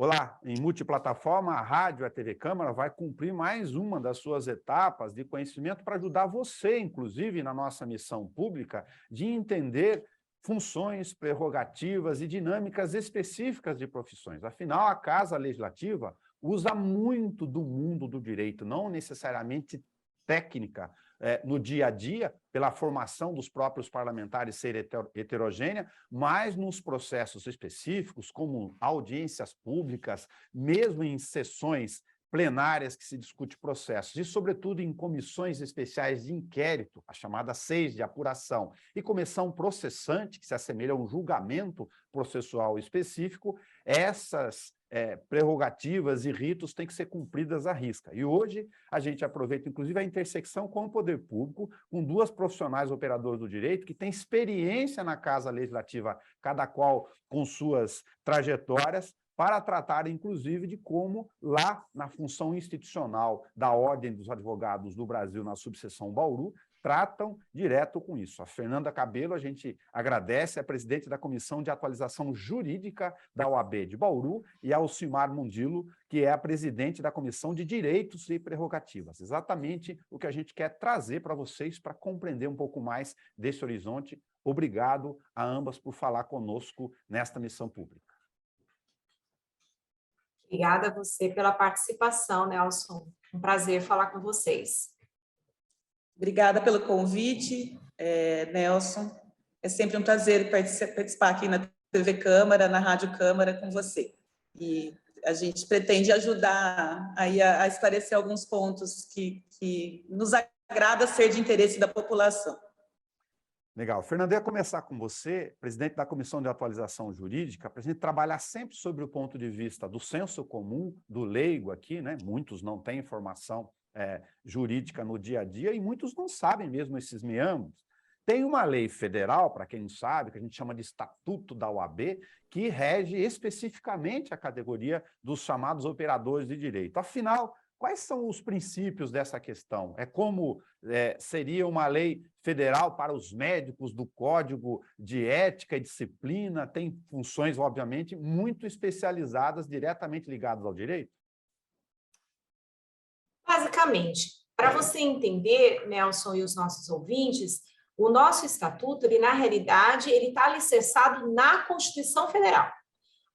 Olá, em multiplataforma, a rádio e a TV Câmara vai cumprir mais uma das suas etapas de conhecimento para ajudar você, inclusive, na nossa missão pública, de entender funções, prerrogativas e dinâmicas específicas de profissões. Afinal, a Casa Legislativa usa muito do mundo do direito, não necessariamente técnica, no dia a dia, pela formação dos próprios parlamentares ser heterogênea, mas nos processos específicos, como audiências públicas, mesmo em sessões plenárias que se discute processos, e, sobretudo, em comissões especiais de inquérito, a chamada 6 de apuração, e comissão processante, que se assemelha a um julgamento processual específico, essas prerrogativas e ritos têm que ser cumpridas à risca. E hoje a gente aproveita, inclusive, a intersecção com o poder público, com duas profissionais operadoras do direito que têm experiência na Casa Legislativa, cada qual com suas trajetórias, para tratar, inclusive, de como, lá na função institucional da Ordem dos Advogados do Brasil, na subseção Bauru, tratam direto com isso. A Fernanda Cabello, a gente agradece, é presidente da Comissão de Atualização Jurídica da OAB de Bauru, e a Alcimar Mundilo, que é a presidente da Comissão de Direitos e Prerrogativas. Exatamente o que a gente quer trazer para vocês, para compreender um pouco mais desse horizonte. Obrigado a ambas por falar conosco nesta missão pública. Obrigada a você pela participação, Nelson. Um prazer falar com vocês. Obrigada pelo convite, Nelson. É sempre um prazer participar aqui na TV Câmara, na Rádio Câmara, com você. E a gente pretende ajudar aí a esclarecer alguns pontos que nos agrada ser de interesse da população. Legal. Fernando, eu ia começar com você, presidente da Comissão de Atualização Jurídica, para a gente trabalhar sempre sobre o ponto de vista do senso comum, do leigo aqui, né? Muitos não têm formação jurídica no dia a dia e muitos não sabem mesmo esses meandros. Tem uma lei federal, para quem não sabe, que a gente chama de Estatuto da OAB, que rege especificamente a categoria dos chamados operadores de direito. Afinal, quais são os princípios dessa questão? É como seria uma lei federal para os médicos do Código de Ética e Disciplina, tem funções, obviamente, muito especializadas, diretamente ligadas ao direito? Basicamente, para você entender, Nelson e os nossos ouvintes, o nosso estatuto, na realidade, ele está alicerçado na Constituição Federal.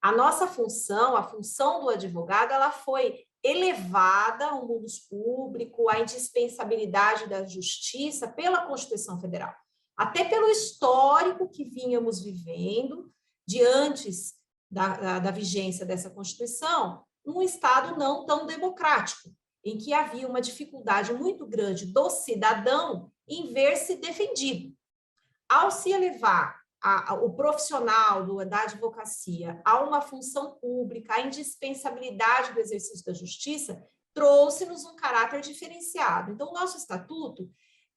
A nossa função, a função do advogado, ela foi elevada ao mundo público, à indispensabilidade da justiça pela Constituição Federal, até pelo histórico que vínhamos vivendo de antes da vigência dessa Constituição, num Estado não tão democrático, em que havia uma dificuldade muito grande do cidadão em ver-se defendido. Ao se elevar o profissional da advocacia a uma função pública, a indispensabilidade do exercício da justiça, trouxe-nos um caráter diferenciado. Então, o nosso estatuto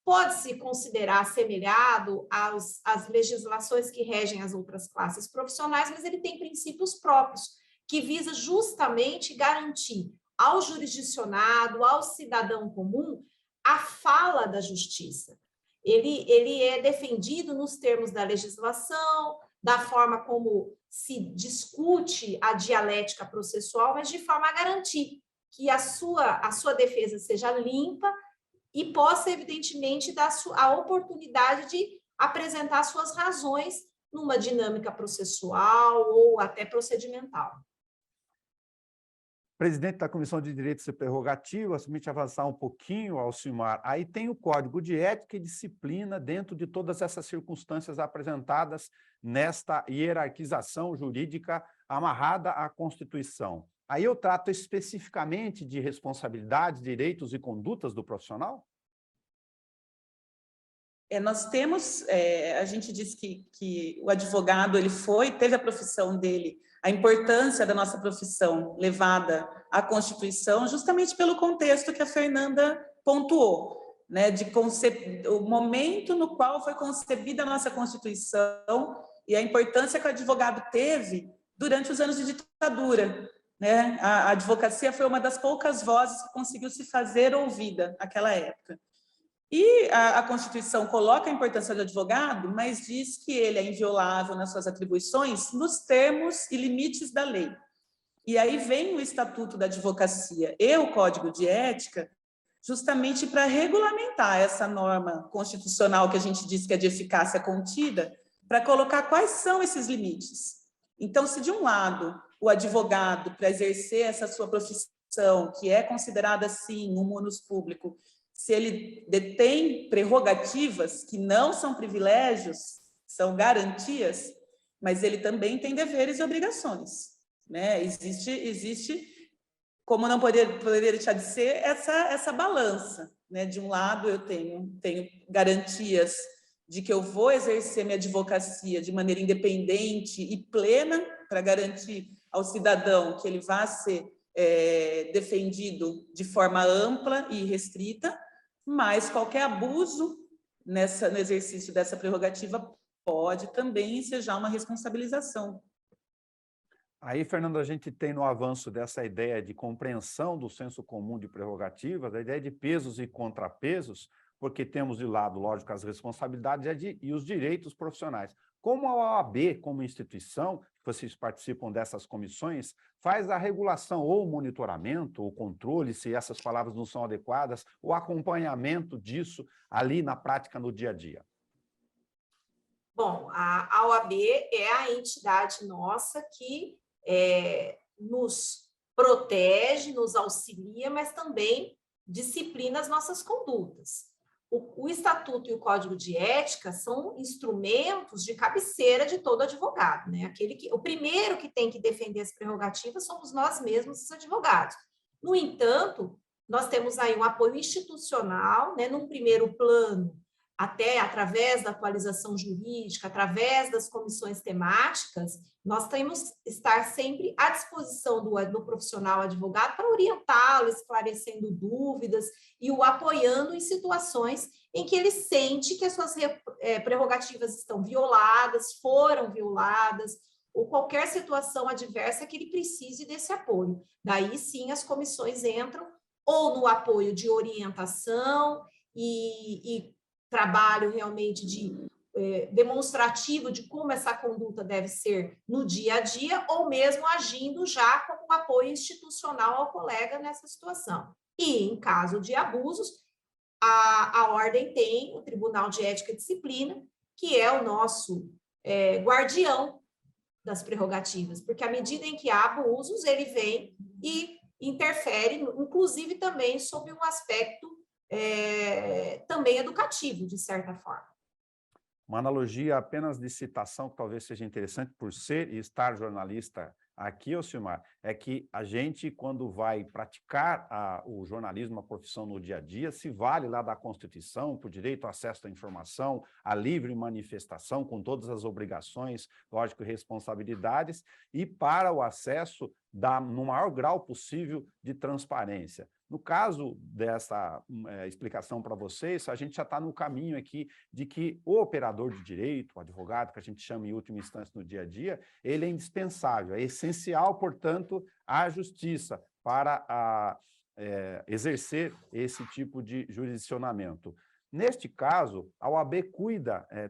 pode-se considerar assemelhado às legislações que regem as outras classes profissionais, mas ele tem princípios próprios, que visa justamente garantir ao jurisdicionado, ao cidadão comum, a fala da justiça. Ele é defendido nos termos da legislação, da forma como se discute a dialética processual, mas de forma a garantir que a sua defesa seja limpa e possa, evidentemente, dar a oportunidade de apresentar suas razões numa dinâmica processual ou até procedimental. Presidente da Comissão de Direitos e Prerrogativas, se a gente avançar um pouquinho, Alcimar, aí tem o Código de Ética e Disciplina dentro de todas essas circunstâncias apresentadas nesta hierarquização jurídica amarrada à Constituição. Aí eu trato especificamente de responsabilidades, direitos e condutas do profissional? Nós temos, a gente diz que o advogado teve a profissão dele, a importância da nossa profissão levada à Constituição, justamente pelo contexto que a Fernanda pontuou, né, o momento no qual foi concebida a nossa Constituição e a importância que o advogado teve durante os anos de ditadura, né? A advocacia foi uma das poucas vozes que conseguiu se fazer ouvida naquela época. E a Constituição coloca a importância do advogado, mas diz que ele é inviolável nas suas atribuições nos termos e limites da lei. E aí vem o Estatuto da Advocacia e o Código de Ética, justamente para regulamentar essa norma constitucional que a gente diz que é de eficácia contida, para colocar quais são esses limites. Então, se de um lado o advogado, para exercer essa sua profissão, que é considerada, sim, um munus público, se ele detém prerrogativas que não são privilégios, são garantias, mas ele também tem deveres e obrigações, né? Existe como não poderia deixar de ser, essa balança, né? De um lado, eu tenho garantias de que eu vou exercer minha advocacia de maneira independente e plena para garantir ao cidadão que ele vá ser defendido de forma ampla e restrita, mas qualquer abuso no exercício dessa prerrogativa pode também ensejar uma responsabilização. Aí, Fernando, a gente tem no avanço dessa ideia de compreensão do senso comum de prerrogativas, a ideia de pesos e contrapesos, porque temos de lado, lógico, as responsabilidades e os direitos profissionais. Como a OAB, como instituição, vocês participam dessas comissões, faz a regulação ou o monitoramento, o controle, se essas palavras não são adequadas, o acompanhamento disso ali na prática, no dia a dia? Bom, a OAB é a entidade nossa que nos protege, nos auxilia, mas também disciplina as nossas condutas. O Estatuto e o Código de Ética são instrumentos de cabeceira de todo advogado, né? O primeiro que tem que defender as prerrogativas somos nós mesmos, os advogados. No entanto, nós temos aí um apoio institucional, né? Num primeiro plano, até através da atualização jurídica, através das comissões temáticas, nós temos que estar sempre à disposição do profissional advogado para orientá-lo, esclarecendo dúvidas e o apoiando em situações em que ele sente que as suas prerrogativas estão violadas, foram violadas, ou qualquer situação adversa que ele precise desse apoio. Daí, sim, as comissões entram ou no apoio de orientação e trabalho realmente demonstrativo de como essa conduta deve ser no dia a dia, ou mesmo agindo já como apoio institucional ao colega nessa situação. E, em caso de abusos, a ordem tem o Tribunal de Ética e Disciplina, que é o nosso guardião das prerrogativas, porque à medida em que há abusos, ele vem e interfere, inclusive também sob um aspecto também educativo, de certa forma. Uma analogia apenas de citação, que talvez seja interessante por ser e estar jornalista aqui, Ocimar, é que a gente, quando vai praticar o jornalismo, a profissão no dia a dia, se vale lá da Constituição, por direito ao acesso à informação, à livre manifestação, com todas as obrigações, lógico, e responsabilidades, e para o acesso no maior grau possível de transparência. No caso dessa explicação para vocês, a gente já está no caminho aqui de que o operador de direito, o advogado, que a gente chama em última instância no dia a dia, ele é indispensável, é essencial, portanto, a justiça para exercer esse tipo de jurisdicionamento. Neste caso, a OAB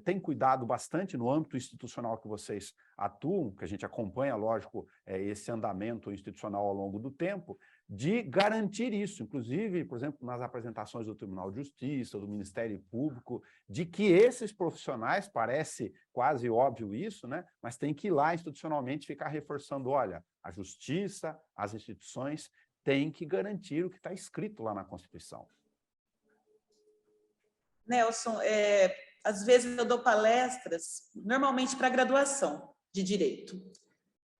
tem cuidado bastante no âmbito institucional que vocês atuam, que a gente acompanha, lógico, esse andamento institucional ao longo do tempo, de garantir isso, inclusive, por exemplo, nas apresentações do Tribunal de Justiça, do Ministério Público, de que esses profissionais, parece quase óbvio isso, né? Mas tem que ir lá institucionalmente ficar reforçando, olha, a justiça, as instituições têm que garantir o que está escrito lá na Constituição. Nelson, às vezes eu dou palestras, normalmente para graduação de Direito.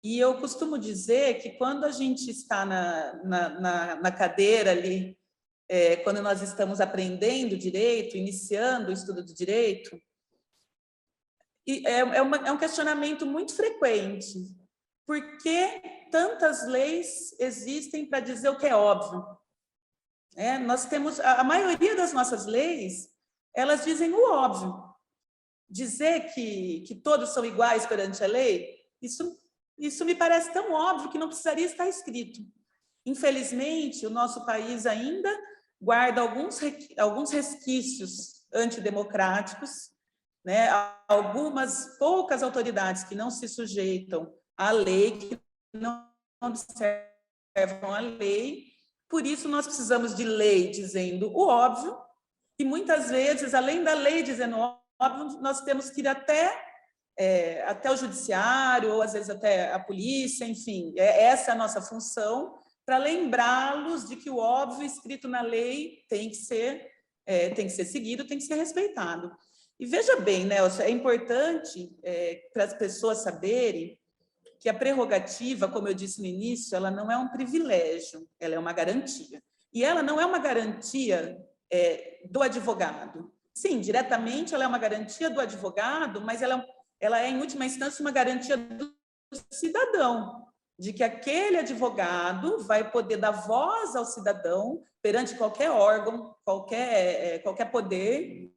E eu costumo dizer que quando a gente está na cadeira ali, quando nós estamos aprendendo Direito, iniciando o estudo do Direito, é um questionamento muito frequente. Por que tantas leis existem para dizer o que é óbvio? Nós temos, a maioria das nossas leis, elas dizem o óbvio. Dizer que todos são iguais perante a lei, isso me parece tão óbvio que não precisaria estar escrito. Infelizmente, o nosso país ainda guarda alguns resquícios antidemocráticos, né? Algumas poucas autoridades que não se sujeitam à lei, que não observam a lei, por isso nós precisamos de lei dizendo o óbvio, e muitas vezes, além da lei dizendo o óbvio, nós temos que ir até o judiciário, ou às vezes até a polícia, enfim, essa é a nossa função, para lembrá-los de que o óbvio escrito na lei tem que ser seguido, tem que ser respeitado. E veja bem, Nelson, é importante para as pessoas saberem que a prerrogativa, como eu disse no início, ela não é um privilégio, ela é uma garantia. E ela não é uma garantia do advogado. Sim, diretamente ela é uma garantia do advogado, mas ela é, em última instância, uma garantia do cidadão, de que aquele advogado vai poder dar voz ao cidadão perante qualquer órgão, qualquer poder,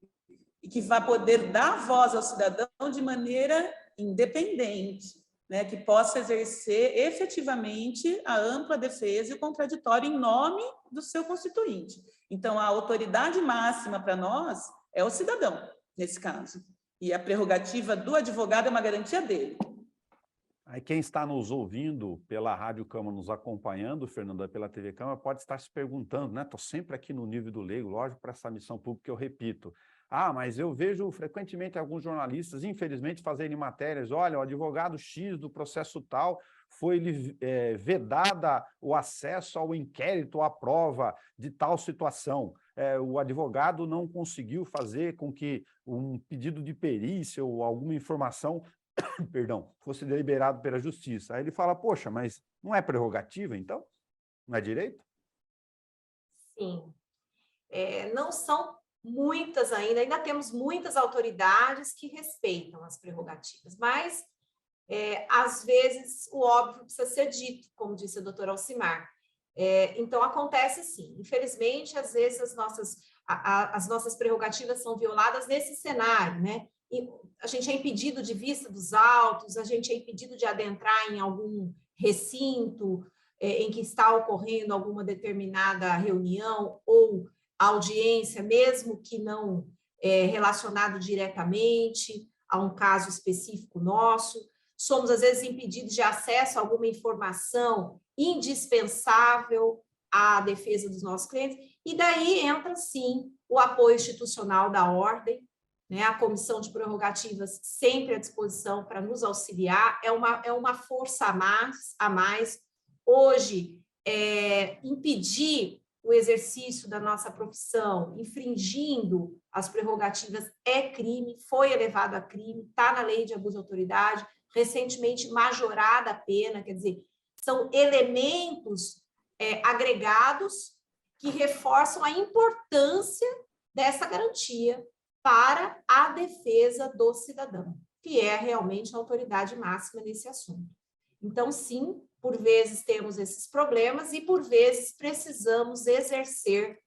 e que vai poder dar voz ao cidadão de maneira independente, né, que possa exercer efetivamente a ampla defesa e o contraditório em nome do seu constituinte. Então, a autoridade máxima para nós é o cidadão, nesse caso. E a prerrogativa do advogado é uma garantia dele. Aí quem está nos ouvindo pela Rádio Câmara, nos acompanhando, Fernanda, pela TV Câmara, pode estar se perguntando, né? Estou sempre aqui no nível do leigo, lógico, para essa missão pública eu repito. Ah, mas eu vejo frequentemente alguns jornalistas, infelizmente, fazerem matérias, olha, o advogado X do processo tal foi vedada o acesso ao inquérito, à prova de tal situação. O advogado não conseguiu fazer com que um pedido de perícia ou alguma informação perdão, fosse deliberado pela justiça. Aí ele fala, poxa, mas não é prerrogativa, então? Não é direito? Sim. Não são muitas ainda temos muitas autoridades que respeitam as prerrogativas, mas, às vezes, o óbvio precisa ser dito, como disse a doutora Alcimar. Então, acontece sim. Infelizmente, às vezes, as nossas prerrogativas são violadas nesse cenário, né? E a gente é impedido de vista dos autos, a gente é impedido de adentrar em algum recinto em que está ocorrendo alguma determinada reunião ou audiência, mesmo que não relacionado diretamente a um caso específico nosso. Somos, às vezes, impedidos de acesso a alguma informação indispensável à defesa dos nossos clientes, e daí entra, sim, o apoio institucional da ordem, né? A Comissão de Prerrogativas sempre à disposição para nos auxiliar, é uma força a mais. Hoje, impedir o exercício da nossa profissão, infringindo as prerrogativas, é crime, foi elevado a crime, está na lei de abuso de autoridade, recentemente majorada a pena, quer dizer, são elementos agregados que reforçam a importância dessa garantia para a defesa do cidadão, que é realmente a autoridade máxima nesse assunto. Então, sim, por vezes temos esses problemas e, por vezes, precisamos exercer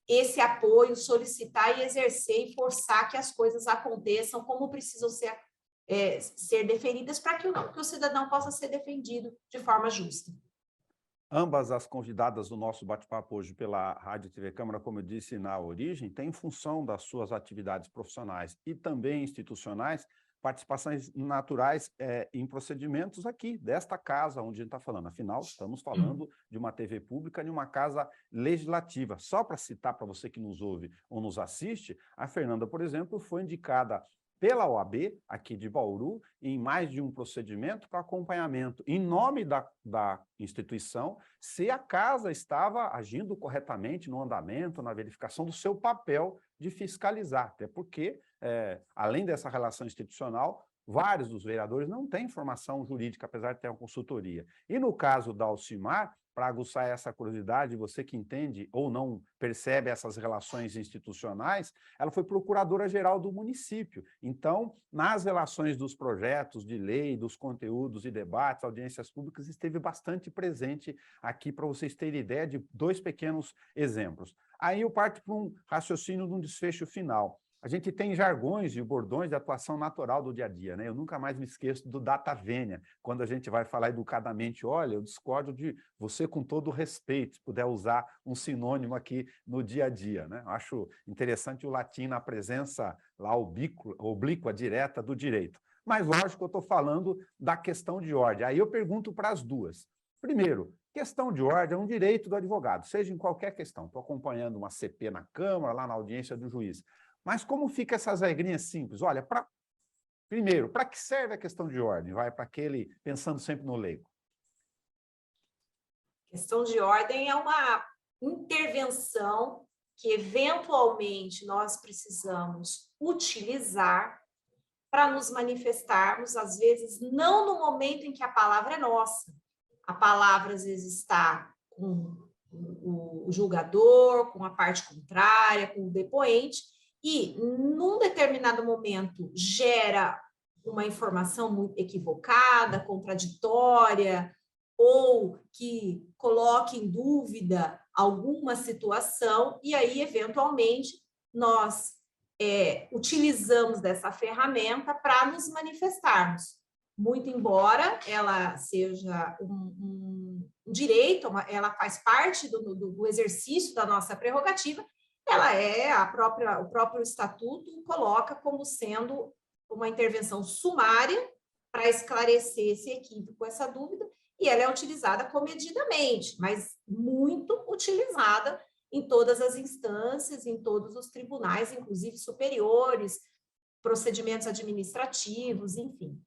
esse apoio, solicitar e exercer e forçar que as coisas aconteçam como precisam ser defendidas para que o cidadão possa ser defendido de forma justa. Ambas as convidadas do nosso bate-papo hoje pela Rádio TV Câmara, como eu disse na origem, têm, em função das suas atividades profissionais e também institucionais, participações naturais em procedimentos aqui, desta casa onde a gente está falando. Afinal, estamos falando de uma TV pública, de uma casa legislativa. Só para citar para você que nos ouve ou nos assiste, a Fernanda, por exemplo, foi indicada pela OAB, aqui de Bauru, em mais de um procedimento para acompanhamento, em nome da instituição, se a casa estava agindo corretamente no andamento, na verificação do seu papel de fiscalizar, até porque, além dessa relação institucional, vários dos vereadores não têm formação jurídica, apesar de ter uma consultoria. E no caso da Alcimar, para aguçar essa curiosidade, você que entende ou não percebe essas relações institucionais, ela foi procuradora-geral do município. Então, nas relações dos projetos de lei, dos conteúdos e debates, audiências públicas, esteve bastante presente aqui, para vocês terem ideia de 2 pequenos exemplos. Aí eu parto para um raciocínio de um desfecho final. A gente tem jargões e bordões de atuação natural do dia a dia, né? Eu nunca mais me esqueço do data vênia, quando a gente vai falar educadamente, olha, eu discordo de você com todo respeito, se puder usar um sinônimo aqui no dia a dia, né? Acho interessante o latim na presença lá oblíqua, direta do direito. Mas, lógico, eu estou falando da questão de ordem. Aí eu pergunto para as duas. Primeiro, questão de ordem é um direito do advogado, seja em qualquer questão. Estou acompanhando uma CP na Câmara, lá na audiência do juiz. Mas como fica essas regrinhas simples? Olha, primeiro, para que serve a questão de ordem? Vai para aquele, pensando sempre no leigo. Questão de ordem é uma intervenção que, eventualmente, nós precisamos utilizar para nos manifestarmos, às vezes, não no momento em que a palavra é nossa. A palavra, às vezes, está com o julgador, com a parte contrária, com o depoente, e, num determinado momento, gera uma informação muito equivocada, contraditória, ou que coloque em dúvida alguma situação, e aí, eventualmente, nós utilizamos dessa ferramenta para nos manifestarmos. Muito embora ela seja um direito, ela faz parte do exercício da nossa prerrogativa, ela é o próprio estatuto coloca como sendo uma intervenção sumária para esclarecer esse equívoco, essa dúvida, e ela é utilizada comedidamente, mas muito utilizada em todas as instâncias, em todos os tribunais, inclusive superiores, procedimentos administrativos, enfim.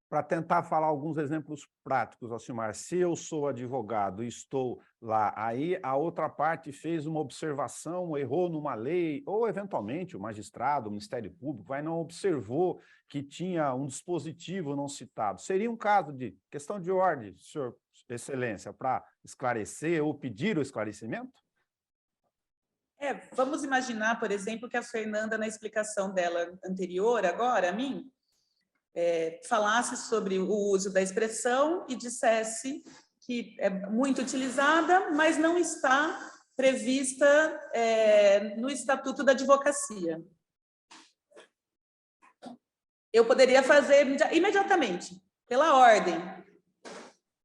Para tentar falar alguns exemplos práticos, Alcimar, se eu sou advogado e estou lá, aí a outra parte fez uma observação, errou numa lei, ou eventualmente o magistrado, o Ministério Público, não observou que tinha um dispositivo não citado. Seria um caso de questão de ordem, senhor Excelência, para esclarecer ou pedir o esclarecimento? Vamos imaginar, por exemplo, que a Fernanda, na explicação dela anterior, agora, a mim, falasse sobre o uso da expressão e dissesse que é muito utilizada, mas não está prevista no Estatuto da Advocacia. Eu poderia fazer imediatamente, pela ordem.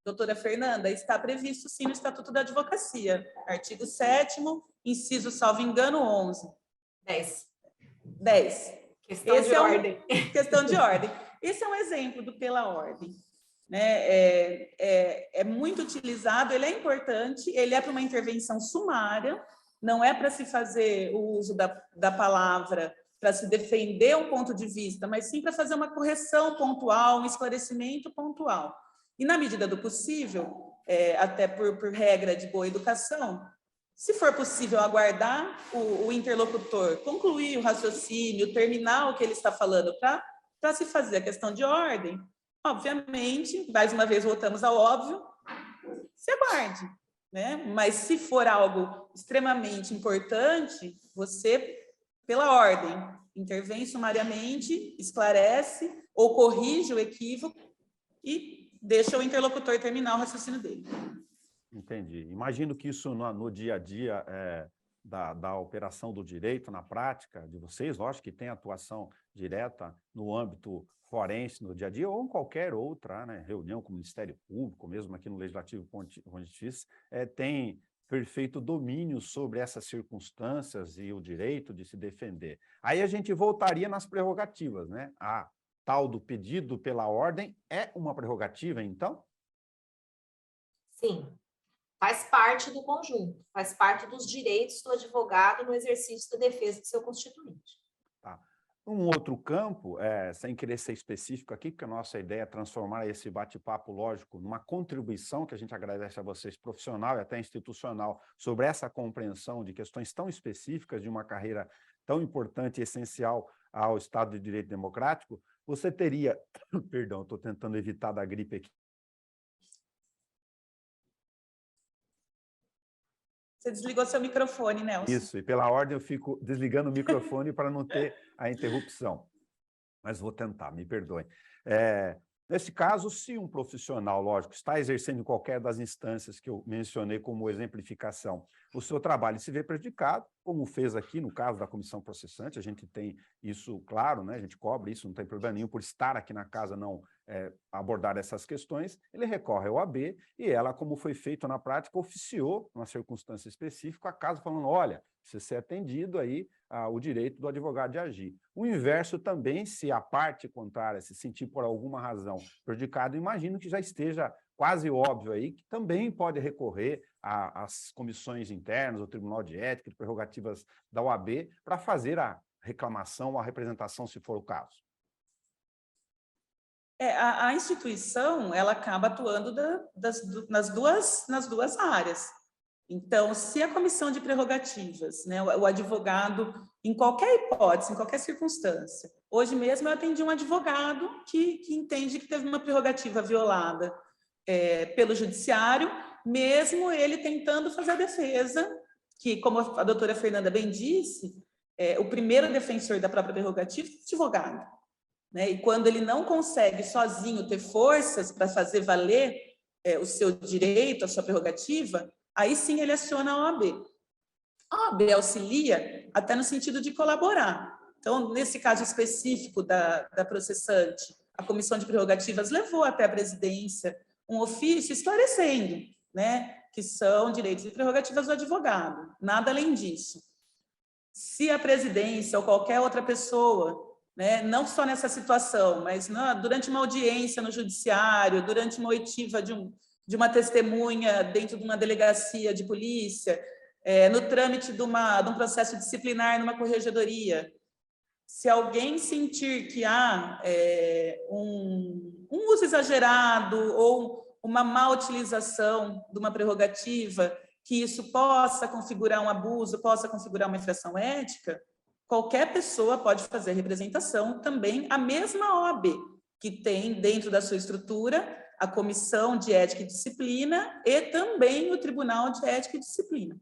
Doutora Fernanda, está previsto sim no Estatuto da Advocacia, artigo 7º, inciso, salvo engano, 11. 10. Questão de ordem. Questão de ordem. Esse é um exemplo do pela ordem. Né? É muito utilizado, ele é importante, ele é para uma intervenção sumária, não é para se fazer o uso da palavra para se defender um ponto de vista, mas sim para fazer uma correção pontual, um esclarecimento pontual. E, na medida do possível, até por regra de boa educação, se for possível aguardar o interlocutor concluir o raciocínio, terminar o que ele está falando para se fazer a questão de ordem, obviamente, mais uma vez voltamos ao óbvio, se aguarde. Né? Mas, se for algo extremamente importante, você, pela ordem, intervém sumariamente, esclarece ou corrige o equívoco e deixa o interlocutor terminar o raciocínio dele. Entendi. Imagino que isso no dia a dia da operação do direito, na prática de vocês, lógico que tem atuação direta no âmbito forense, no dia a dia, ou em qualquer outra reunião com o Ministério Público, mesmo aqui no Legislativo Pontifício, tem perfeito domínio sobre essas circunstâncias e o direito de se defender. Aí a gente voltaria nas prerrogativas, né? A tal do pedido pela ordem é uma prerrogativa, então? Sim, faz parte do conjunto, faz parte dos direitos do advogado no exercício da defesa do seu constituinte. Tá. Um outro campo, sem querer ser específico aqui, porque a nossa ideia é transformar esse bate-papo lógico numa contribuição que a gente agradece a vocês, profissional e até institucional, sobre essa compreensão de questões tão específicas de uma carreira tão importante e essencial ao Estado de Direito Democrático. Você teria, perdão, estou tentando evitar da gripe aqui. Você desligou seu microfone, Nelson. Isso, e pela ordem eu fico desligando o microfone para não ter a interrupção. Mas vou tentar, me perdoem. Nesse caso, se um profissional, lógico, está exercendo em qualquer das instâncias que eu mencionei como exemplificação, o seu trabalho se vê prejudicado, como fez aqui no caso da comissão processante, a gente tem isso claro, né? A gente cobre isso, não tem problema nenhum por estar aqui na casa não abordar essas questões, ele recorre ao OAB e ela, como foi feito na prática, oficiou, numa circunstância específica, a casa falando, olha, precisa ser atendido aí o direito do advogado de agir. O inverso também, se a parte contrária se sentir por alguma razão prejudicado, imagino que já esteja quase óbvio aí que também pode recorrer às comissões internas, ao Tribunal de Ética, de prerrogativas da OAB, para fazer a reclamação, a representação, se for o caso. A instituição, ela acaba atuando nas duas áreas. Então, se a comissão de prerrogativas, né, o advogado, em qualquer hipótese, em qualquer circunstância, hoje mesmo eu atendi um advogado que entende que teve uma prerrogativa violada pelo judiciário, mesmo ele tentando fazer a defesa, que, como a doutora Fernanda bem disse, o primeiro defensor da própria prerrogativa é o advogado. Né? E quando ele não consegue sozinho ter forças para fazer valer o seu direito, a sua prerrogativa, aí sim ele aciona a OAB. A OAB auxilia até no sentido de colaborar. Então, nesse caso específico da processante, a Comissão de Prerrogativas levou até a presidência um ofício esclarecendo, né, que são direitos e prerrogativas do advogado, nada além disso. Se a presidência ou qualquer outra pessoa, né, não só nessa situação, mas durante uma audiência no judiciário, durante uma oitiva de uma testemunha dentro de uma delegacia de polícia, no trâmite de um processo disciplinar numa corregedoria, se alguém sentir que há um uso exagerado ou uma má utilização de uma prerrogativa, que isso possa configurar um abuso, possa configurar uma infração ética, qualquer pessoa pode fazer representação também, a mesma OAB, que tem dentro da sua estrutura a Comissão de Ética e Disciplina e também o Tribunal de Ética e Disciplina.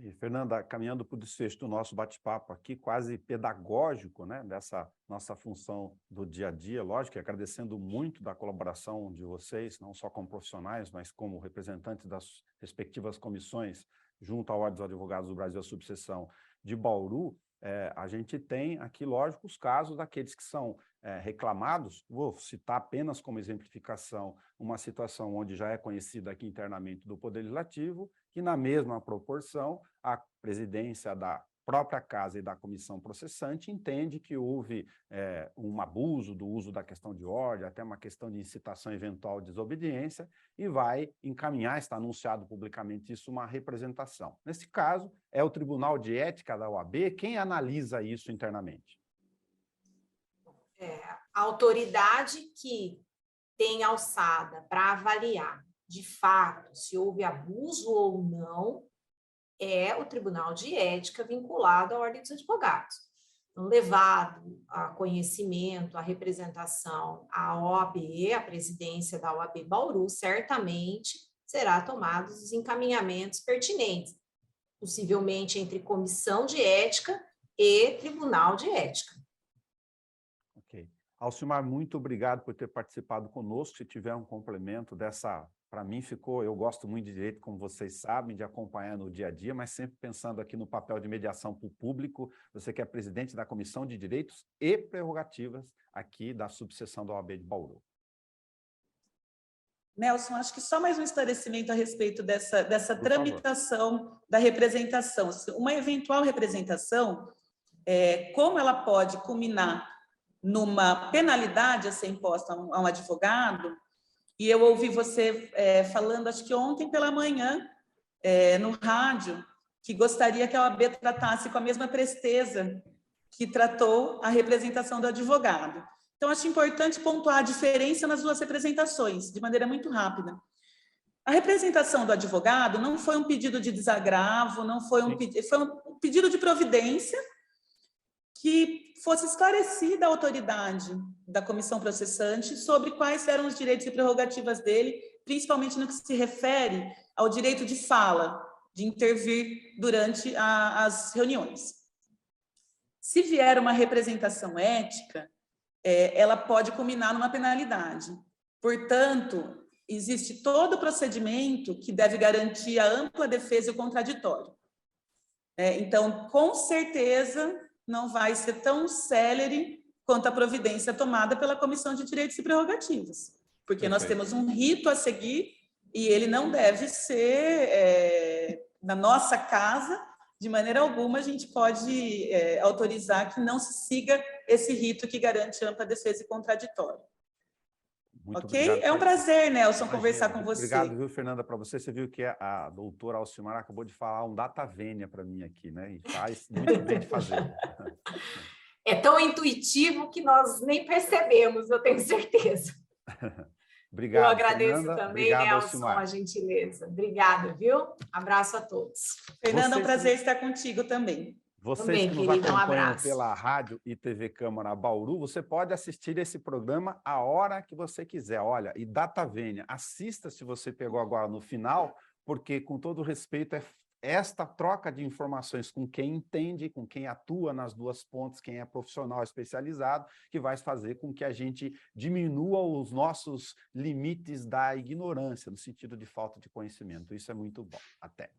E, Fernanda, caminhando para o desfecho do nosso bate-papo aqui, quase pedagógico, né, dessa nossa função do dia a dia, lógico, e agradecendo muito da colaboração de vocês, não só como profissionais, mas como representantes das respectivas comissões, junto à Ordem dos Advogados do Brasil, a subseção de Bauru, a gente tem aqui, lógico, os casos daqueles que são reclamados. Vou citar apenas como exemplificação uma situação onde já é conhecida aqui internamente do Poder Legislativo, que na mesma proporção a presidência da própria casa e da comissão processante entende que houve um abuso do uso da questão de ordem, até uma questão de incitação eventual de desobediência, e vai encaminhar, está anunciado publicamente isso, uma representação. Nesse caso, é o Tribunal de Ética da OAB quem analisa isso internamente. A autoridade que tem alçada para avaliar, de fato, se houve abuso ou não, é o Tribunal de Ética vinculado à Ordem dos Advogados. Então, levado a conhecimento, a representação à OAB, a presidência da OAB Bauru, certamente será tomados os encaminhamentos pertinentes, possivelmente entre Comissão de Ética e Tribunal de Ética. Ok. Alcimar, muito obrigado por ter participado conosco. Se tiver um complemento dessa... Para mim eu gosto muito de direito, como vocês sabem, de acompanhar no dia a dia, mas sempre pensando aqui no papel de mediação para o público, você que é presidente da Comissão de Direitos e Prerrogativas aqui da subseção da OAB de Bauru. Nelson, acho que só mais um esclarecimento a respeito dessa tramitação da representação. Uma eventual representação, como ela pode culminar numa penalidade a ser imposta a um advogado, e eu ouvi você falando, acho que ontem pela manhã, no rádio, que gostaria que a OAB tratasse com a mesma presteza que tratou a representação do advogado. Então, acho importante pontuar a diferença nas duas representações, de maneira muito rápida. A representação do advogado não foi um pedido de desagravo, não foi foi um pedido de providência que fosse esclarecida a autoridade da comissão processante sobre quais eram os direitos e prerrogativas dele, principalmente no que se refere ao direito de fala, de intervir durante as reuniões. Se vier uma representação ética, ela pode culminar numa penalidade. Portanto, existe todo o procedimento que deve garantir a ampla defesa e o contraditório. Então, com certeza, não vai ser tão célere quanto a providência tomada pela Comissão de Direitos e Prerrogativas, porque nós temos um rito a seguir e ele não deve ser, na nossa casa, de maneira alguma a gente pode autorizar que não se siga esse rito que garante ampla defesa e contraditório. Muito ok? obrigado. É um prazer, Nelson, Imagina. conversar com você. Obrigado, viu, Fernanda, para você. Você viu que a doutora Alcimar acabou de falar um data vênia para mim aqui, né? E faz muito bem de fazer. É tão intuitivo que nós nem percebemos, eu tenho certeza. Obrigado, eu agradeço Fernanda. também, Obrigado, Nelson, Alcimar. a gentileza. Obrigada, viu? Abraço a todos. Fernanda, é um prazer estar contigo também. Vocês também, que nos querida, acompanham pela rádio e TV Câmara Bauru, você pode assistir esse programa a hora que você quiser. Olha, e data vênia, assista se você pegou agora no final, porque, com todo respeito, é esta troca de informações com quem entende, com quem atua nas duas pontas, quem é profissional especializado, que vai fazer com que a gente diminua os nossos limites da ignorância, no sentido de falta de conhecimento. Isso é muito bom. Até.